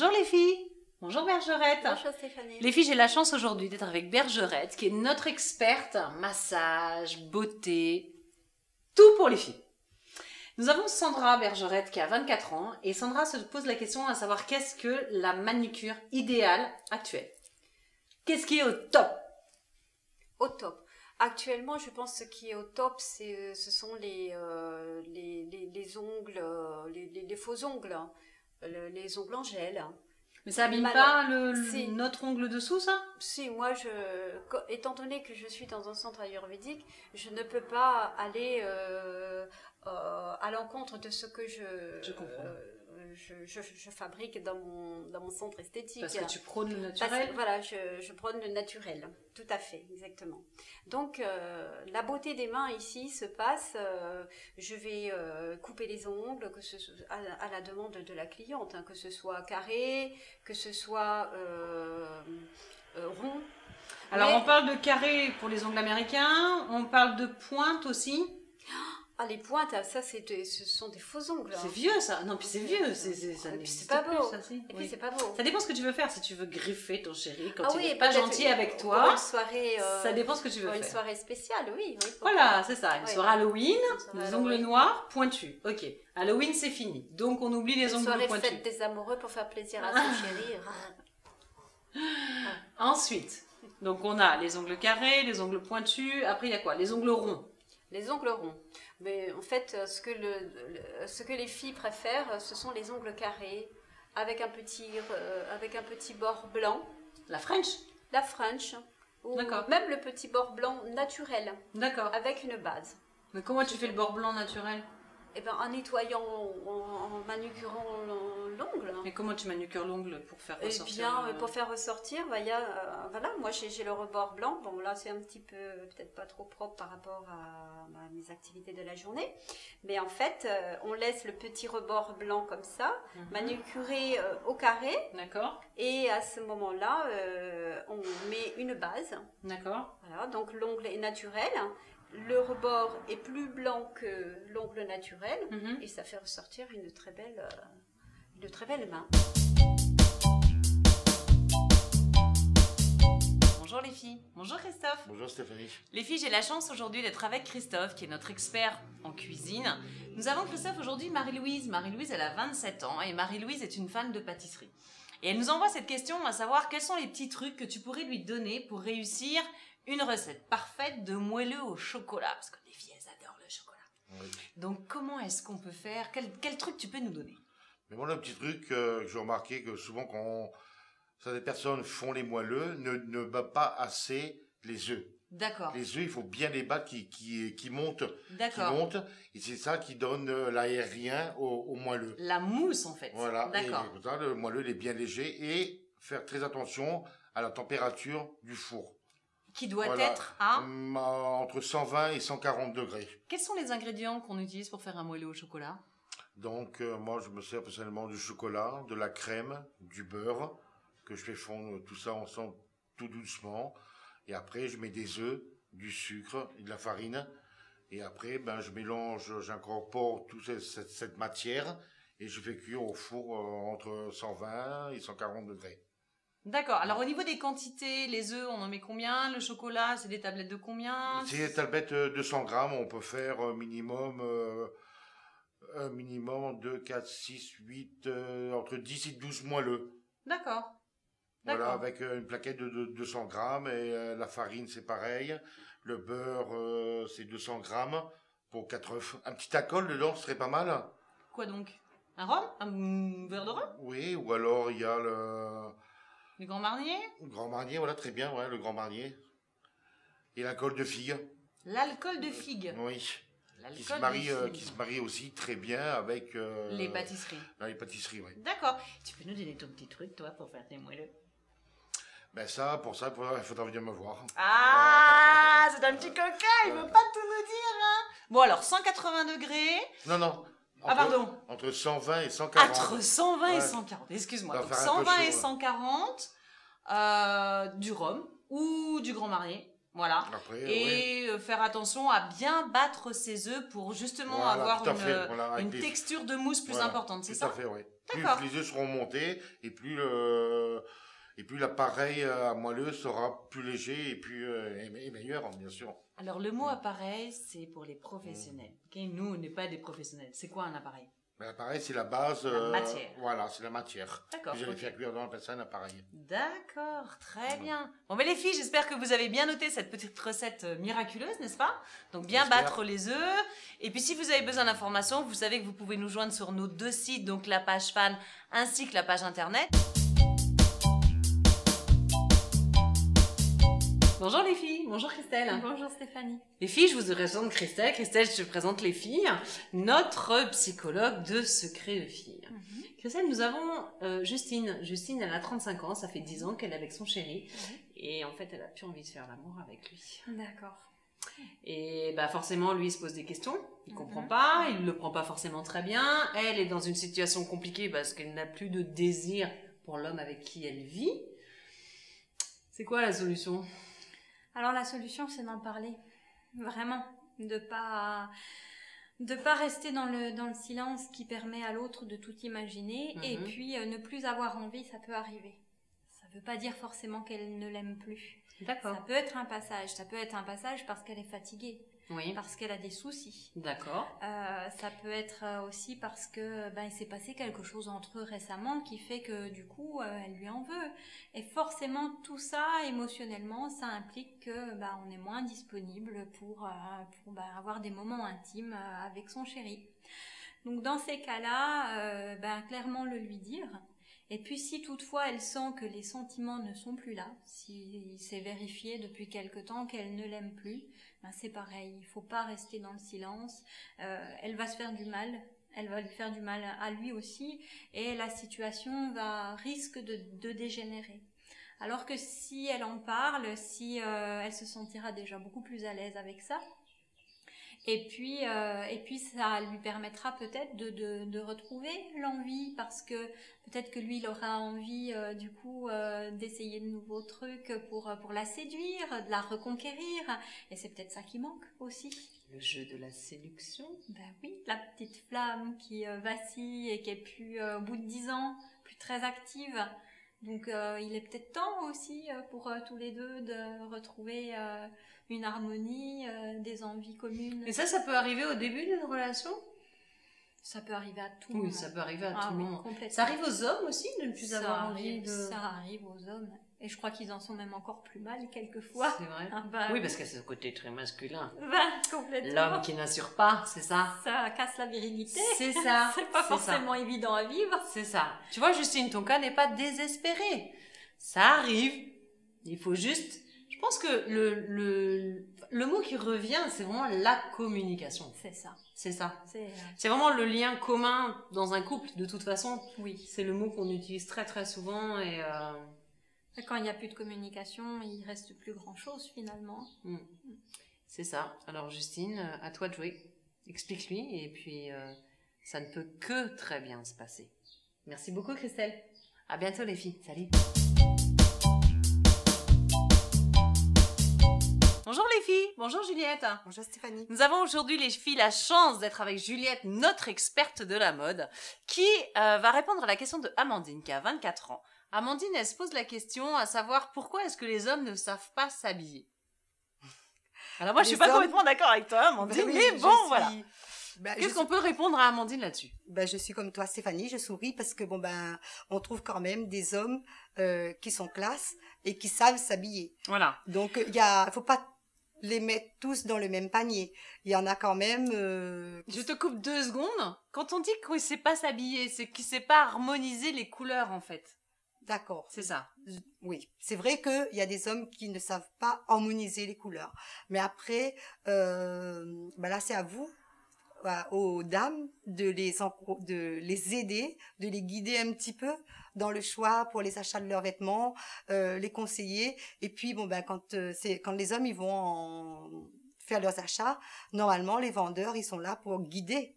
Bonjour les filles. Bonjour Bergerette. Bonjour Stéphanie. Les filles, j'ai la chance aujourd'hui d'être avec Bergerette, qui est notre experte massage, beauté, tout pour les filles. Nous avons Sandra Bergerette qui a 24 ans et Sandra se pose la question à savoir qu'est-ce que la manucure idéale actuelle. Qu'est-ce qui est au top? Au top. Actuellement, je pense que ce qui est au top, ce sont les ongles, les faux ongles, hein. Les ongles en gel. Mais ça abîme pas Si. notre ongle dessous, ça? Si, moi, étant donné que je suis dans un centre ayurvédique, je ne peux pas aller à l'encontre de ce que je fabrique dans mon centre esthétique. Parce que tu prônes le naturel. Voilà, je prône le naturel, tout à fait, exactement. Donc, la beauté des mains ici se passe, je vais couper les ongles, que ce soit à la demande de la cliente, hein, que ce soit carré, que ce soit rond. Alors, on parle de carré pour les ongles américains, on parle de pointe aussi. Ah, les pointes, ça, ce sont des faux ongles. C'est vieux, ça. Non, puis c'est vieux. Ça Et puis n'existe c'est pas plus, beau. ça, si. Et Oui. puis c'est pas beau. Ça dépend ce que tu veux faire. Si tu veux griffer ton chéri quand Ah il oui, n'est pas peut-être gentil avec pour toi, une soirée, ça dépend ce que tu veux pour une faire. soirée spéciale, oui. Voilà, c'est ça. Une Ouais. soirée Halloween, Une soirée les ongles Halloween. noirs, pointus. Ok. Halloween, c'est fini. Donc, on oublie les Une ongles soirée pointus. fête des amoureux pour faire plaisir à son chéri. Ensuite, donc on a les ongles carrés, les ongles pointus. Après, il y a quoi? Les ongles ronds. Les ongles ronds. Mais en fait, ce que les filles préfèrent, ce sont les ongles carrés, avec un petit bord blanc. La French. La French. Ou D'accord. même le petit bord blanc naturel, D'accord. avec une base. Mais comment tu fais le bord blanc naturel? Et ben, en nettoyant, en manucurant l'ongle. Et comment tu manucures l'ongle pour faire Eh ressortir bien, pour faire ressortir, bah, voilà, moi j'ai le rebord blanc. Bon, là c'est un petit peu, peut-être pas trop propre par rapport à mes activités de la journée. Mais en fait, on laisse le petit rebord blanc comme ça, manucuré au carré. D'accord. Et à ce moment-là, on met une base. D'accord. Voilà, donc l'ongle est naturel. Le rebord est plus blanc que l'ongle naturel. Et ça fait ressortir une très belle main. Bonjour les filles. Bonjour Christophe. Bonjour Stéphanie. Les filles, j'ai la chance aujourd'hui d'être avec Christophe, qui est notre expert en cuisine. Nous avons Christophe aujourd'hui Marie-Louise. Marie-Louise, elle a 27 ans et Marie-Louise est une fan de pâtisserie. Et elle nous envoie cette question à savoir quels sont les petits trucs que tu pourrais lui donner pour réussir une recette parfaite de moelleux au chocolat. Parce que les filles, elles adorent le chocolat. Oui. Donc, comment est-ce qu'on peut faire? Quel truc tu peux nous donner? Mais moi, le petit truc que j'ai remarqué que souvent quand certaines personnes font les moelleux, ne battent pas assez les œufs. D'accord. Les œufs, il faut bien les battre qui montent. D'accord. Qui montent. Et c'est ça qui donne l'aérien au moelleux. La mousse, en fait. Voilà. D'accord. Et comme ça, le moelleux, il est bien léger. Et faire très attention à la température du four. Qui doit Voilà. être à... Entre 120 et 140 degrés. Quels sont les ingrédients qu'on utilise pour faire un moelleux au chocolat? Donc, moi, je me sers personnellement du chocolat, de la crème, du beurre, que je fais fondre tout ça ensemble tout doucement. Et après, je mets des œufs, du sucre et de la farine. Et après, je mélange, j'incorpore toute cette matière et je fais cuire au four entre 120 et 140 degrés. D'accord. Alors, au niveau des quantités, les œufs, on en met combien? Le chocolat, c'est des tablettes de combien? Si les tablettes de 100 grammes, on peut faire minimum 2, 4, 6, 8, entre 10 et 12 moelleux. D'accord. Voilà, D'accord. avec une plaquette de 200 grammes et la farine c'est pareil. Le beurre c'est 200 grammes pour 4 œufs. Un petit alcool dedans ce serait pas mal. Quoi donc? Un rhum? Un verre de rhum? Oui, ou alors il y a le Du Grand Marnier? Grand Marnier, voilà très bien, ouais, le Grand Marnier. Et l'alcool de figue, L'alcool de figue. oui. Qui se, L'alcool de figue. qui se marie aussi très bien avec Les pâtisseries. les pâtisseries, oui. D'accord. Tu peux nous donner ton petit truc, toi, pour faire tes moelleux? Pour ça, il faudra venir me voir. Ah, c'est un petit coquin, il veut pas tout nous dire, hein. Bon, alors, 180 degrés. Non. Ah, pardon. Entre 120 et 140. Entre 120 et Ouais. 140, excuse-moi. Ça va Donc, faire un peu 120 et chaud, 140, du rhum ou du Grand Marnier. Voilà. Après, Et faire attention à bien battre ses œufs pour justement Voilà, avoir tout à fait, voilà, avec une les- texture de mousse plus Voilà, importante, c'est tout ça? à fait, oui. D'accord. Plus les œufs seront montés et plus l'appareil à moelleux sera plus léger et meilleur, bien sûr. Alors le mot appareil, c'est pour les professionnels. Ok, nous, on n'est pas des professionnels. C'est quoi un appareil? Mais l'appareil, c'est la base. La matière. Voilà, c'est la matière. D'accord, Vous allez ok. faire cuire dans la un appareil. D'accord, très bien. Bon, mais les filles, j'espère que vous avez bien noté cette petite recette miraculeuse, n'est-ce pas? Donc, bien J'espère. battre les œufs. Et puis, si vous avez besoin d'informations, vous savez que vous pouvez nous joindre sur nos 2 sites, donc la page fan ainsi que la page internet. Bonjour les filles, bonjour Christelle. Bonjour Stéphanie. Les filles, je vous présente Christelle. Christelle, je te présente les filles, notre psychologue de secret de filles. Christelle, nous avons Justine. Justine, elle a 35 ans, ça fait 10 ans qu'elle est avec son chéri. Et en fait, elle a plus envie de faire l'amour avec lui. D'accord. Et bah forcément, lui, il se pose des questions. Il comprend pas, il le prend pas forcément très bien. Elle est dans une situation compliquée parce qu'elle n'a plus de désir pour l'homme avec qui elle vit. C'est quoi la solution? Alors la solution, c'est d'en parler, vraiment, de pas rester dans le silence qui permet à l'autre de tout imaginer, et puis ne plus avoir envie, ça peut arriver. Ça veut pas dire forcément qu'elle ne l'aime plus. D'accord. Ça peut être un passage parce qu'elle est fatiguée, Oui. parce qu'elle a des soucis. D'accord. Ça peut être aussi parce que il s'est passé quelque chose entre eux récemment qui fait que du coup elle lui en veut. Et forcément tout ça émotionnellement, ça implique que on est moins disponible pour avoir des moments intimes avec son chéri. Donc dans ces cas-là, clairement le lui dire. Et puis si toutefois elle sent que les sentiments ne sont plus là, si c'est vérifié depuis quelque temps qu'elle ne l'aime plus, c'est pareil, il faut pas rester dans le silence. Elle va se faire du mal, elle va lui faire du mal à lui aussi, et la situation risque de dégénérer. Alors que si elle en parle, elle se sentira déjà beaucoup plus à l'aise avec ça. Et puis ça lui permettra peut-être de retrouver l'envie, parce que peut-être que lui il aura envie d'essayer de nouveaux trucs pour la séduire, de la reconquérir, et c'est peut-être ça qui manque aussi. Le jeu de la séduction. Ben oui, la petite flamme qui vacille et qui est plus au bout de 10 ans, plus très active. Donc il est peut-être temps aussi pour tous les deux de retrouver une harmonie, des envies communes. Et ça peut arriver au début d'une relation? Ça peut arriver à tout moment. Oui, ça peut arriver à tout moment. Complètement. Ça arrive aux hommes aussi de ne plus avoir envie de... Ça arrive aux hommes. Et je crois qu'ils en sont même encore plus mal quelquefois. C'est vrai. Ah oui, parce que c'est ce côté très masculin. Complètement. L'homme qui n'assure pas, c'est ça? Ça casse la virilité. C'est ça. C'est pas forcément évident à vivre. C'est ça. Tu vois, Justine, ton cas n'est pas désespéré. Ça arrive. Il faut juste... Je pense que le mot qui revient, c'est vraiment la communication. C'est ça. C'est ça. C'est C'est vraiment le lien commun dans un couple, de toute façon. oui. C'est le mot qu'on utilise très très souvent et... Quand il n'y a plus de communication, il reste plus grand-chose finalement. C'est ça. Alors Justine, à toi de jouer. Explique-lui et puis ça ne peut que très bien se passer. Merci beaucoup Christelle. À bientôt les filles. Salut. Bonjour les filles, bonjour Juliette. Bonjour Stéphanie. Nous avons aujourd'hui les filles la chance d'être avec Juliette, notre experte de la mode, qui va répondre à la question de Amandine qui a 24 ans. Amandine, elle se pose la question à savoir pourquoi est-ce que les hommes ne savent pas s'habiller. Alors moi je suis pas complètement d'accord avec toi Amandine, mais bon voilà. Qu'est-ce qu'on peut répondre à Amandine là-dessus? Je suis comme toi Stéphanie, je souris parce que on trouve quand même des hommes qui sont classe et qui savent s'habiller. Voilà. Donc faut pas les mettre tous dans le même panier. Il y en a quand même... Je te coupe 2 secondes. Quand on dit qu'il ne sait pas s'habiller, c'est qu'il ne sait pas harmoniser les couleurs en fait. D'accord. C'est ça. Oui, c'est vrai qu'il y a des hommes qui ne savent pas harmoniser les couleurs. Mais après, là c'est à vous, aux dames, de les aider, de les guider un petit peu dans le choix pour les achats de leurs vêtements, les conseiller. Et puis quand les hommes ils vont faire leurs achats, normalement les vendeurs ils sont là pour guider.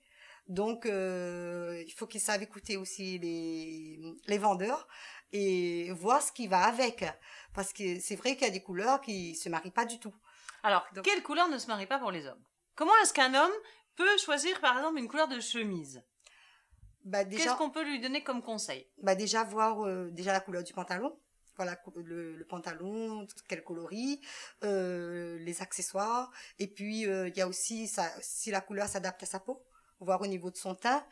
Donc il faut qu'ils savent écouter aussi les vendeurs et voir ce qui va avec, parce que c'est vrai qu'il y a des couleurs qui se marient pas du tout. Alors, Donc- quelle couleur ne se marie pas pour les hommes? Comment est-ce qu'un homme peut choisir, par exemple, une couleur de chemise? Bah, Qu'est-ce déjà, qu'on peut lui donner comme conseil? bah, déjà voir déjà la couleur du pantalon. Voilà, le pantalon, quel coloris, les accessoires. Et puis, il y a aussi ça, si la couleur s'adapte à sa peau, voir au niveau de son teint.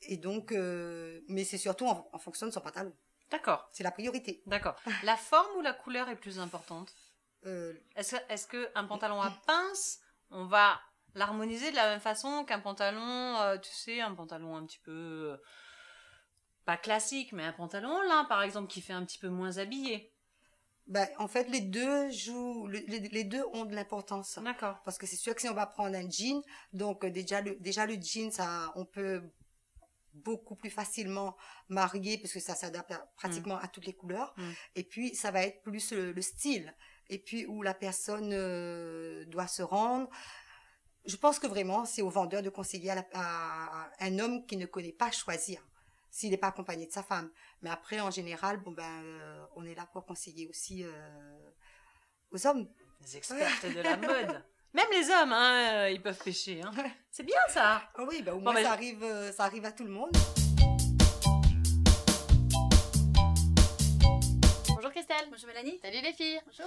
Et donc, mais c'est surtout en fonction de son pantalon. D'accord, C'est la priorité. d'accord. La forme ou la couleur est plus importante? Euh, Est-ce qu'un pantalon à pince, on va l'harmoniser de la même façon qu'un pantalon, tu sais, un pantalon un petit peu, pas classique, mais un pantalon en lin, par exemple, qui fait un petit peu moins habillé? bah, en fait, les deux jouent, les deux ont de l'importance. D'accord. Parce que c'est sûr que si on va prendre un jean, donc déjà le jean, ça, on peut beaucoup plus facilement marier parce que ça s'adapte pratiquement à toutes les couleurs. Et puis, ça va être plus le style. Et puis, où la personne doit se rendre. Je pense que vraiment, c'est au vendeur de conseiller à un homme qui ne connaît pas choisir, s'il n'est pas accompagné de sa femme. Mais après, en général, bon ben, on est là pour conseiller aussi aux hommes. Les expertes de la mode. Même les hommes, hein, ils peuvent pêcher. Hein. C'est bien ça. Ah oui, ben, au Bon, moins ben, ça arrive à tout le monde. Bonjour Christelle. Bonjour Mélanie. Salut les filles. Bonjour.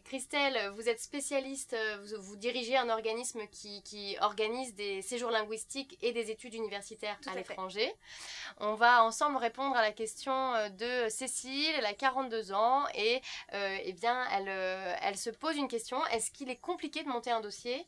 Christelle, vous êtes spécialiste, vous dirigez un organisme qui organise des séjours linguistiques et des études universitaires Tout à à fait. l'étranger. On va ensemble répondre à la question de Cécile, elle a 42 ans et eh bien, elle se pose une question. Est-ce qu'il est compliqué de monter un dossier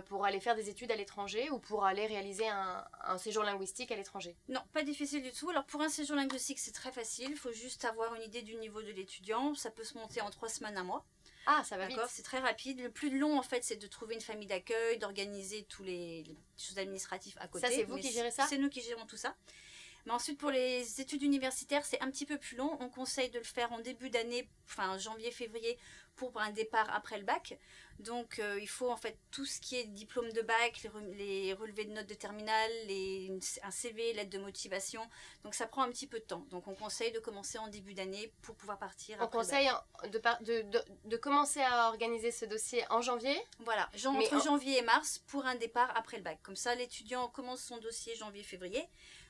pour aller faire des études à l'étranger ou pour aller réaliser un séjour linguistique à l'étranger? Non, pas difficile du tout. Alors pour un séjour linguistique, c'est très facile. Il faut juste avoir une idée du niveau de l'étudiant. Ça peut se monter en 3 semaines, un mois. Ah, ça va vite. D'accord, c'est très rapide. Le plus long, en fait, c'est de trouver une famille d'accueil, d'organiser tous les choses administratives à côté. Ça, c'est vous Mais qui gérez ça? C'est nous qui gérons tout ça. Mais ensuite, pour les études universitaires, c'est un petit peu plus long. On conseille de le faire en début d'année, enfin janvier-février, pour un départ après le bac. Donc, il faut en fait tout ce qui est diplôme de bac, les relevés de notes de terminale, un CV, lettre de motivation. Donc, ça prend un petit peu de temps. Donc, on conseille de commencer en début d'année pour pouvoir partir On après le conseille bac. de commencer à organiser ce dossier en janvier. Voilà, Mais entre janvier et mars pour un départ après le bac. Comme ça, l'étudiant commence son dossier janvier-février.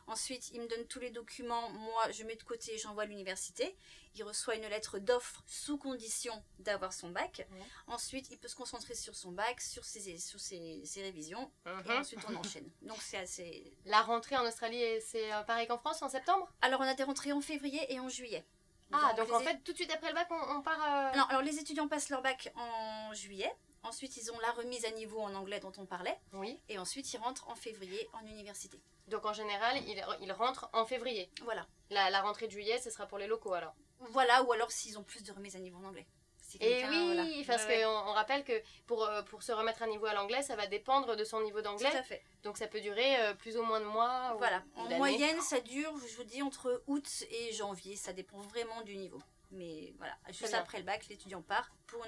Ensuite, il me donne tous les documents. Moi, je mets de côté, j'envoie à l'université. Il reçoit une lettre d'offre sous condition d'avoir son bac. Ouais. Ensuite, il peut se concentrer sur son bac, sur ses révisions. Et ensuite, on enchaîne. Donc, c'est assez... La rentrée en Australie, c'est pareil qu'en France, en septembre? Alors, on a des rentrées en février et en juillet. Ah, donc en les- fait, tout de suite après le bac, on part... Non, alors les étudiants passent leur bac en juillet. Ensuite, ils ont la remise à niveau en anglais dont on parlait. Oui. Et ensuite, ils rentrent en février en université. Donc en général, il rentre en février. Voilà. La rentrée de juillet, ce sera pour les locaux alors. Voilà, ou alors s'ils ont plus de remise à niveau en anglais. Si Et quelqu'un, oui, voilà. parce Ouais, ouais. qu'on rappelle que pour se remettre à niveau à l'anglais, ça va dépendre de son niveau Tout d'anglais. à fait. Donc ça peut durer plus ou moins de mois. Voilà. ou En d'années. moyenne, ça dure, je vous dis, entre août et janvier. Ça dépend vraiment du niveau. Mais voilà, juste bien. après le bac, l'étudiant part pour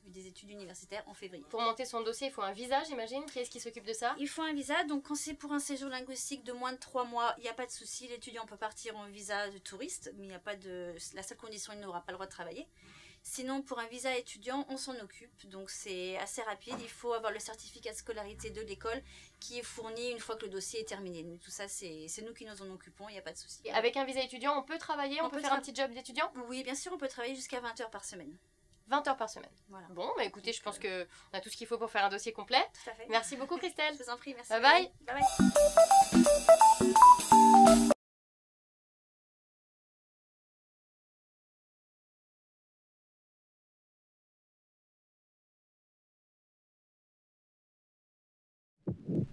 des études universitaires en février. Pour monter son dossier, il faut un visa, j'imagine. Qui est-ce qui s'occupe de ça? Il faut un visa, donc quand c'est pour un séjour linguistique de moins de 3 mois, il n'y a pas de souci, l'étudiant peut partir en visa de touriste, mais il n'y a pas de... La seule condition, il n'aura pas le droit de travailler. Sinon, pour un visa étudiant, on s'en occupe, donc c'est assez rapide. Il faut avoir le certificat de scolarité de l'école qui est fourni une fois que le dossier est terminé. Mais tout ça, c'est nous qui nous en occupons, il n'y a pas de souci. Et avec un visa étudiant, on peut travailler, on On peut peut faire un petit job d'étudiant? Oui, bien sûr, on peut travailler jusqu'à 20 heures par semaine. 20 heures par semaine. Voilà. Bon, bah écoutez, je pense qu'on a tout ce qu'il faut pour faire un dossier complet. Tout à fait. Merci beaucoup Christelle. Je vous en prie, merci. Bye bye. Bye bye.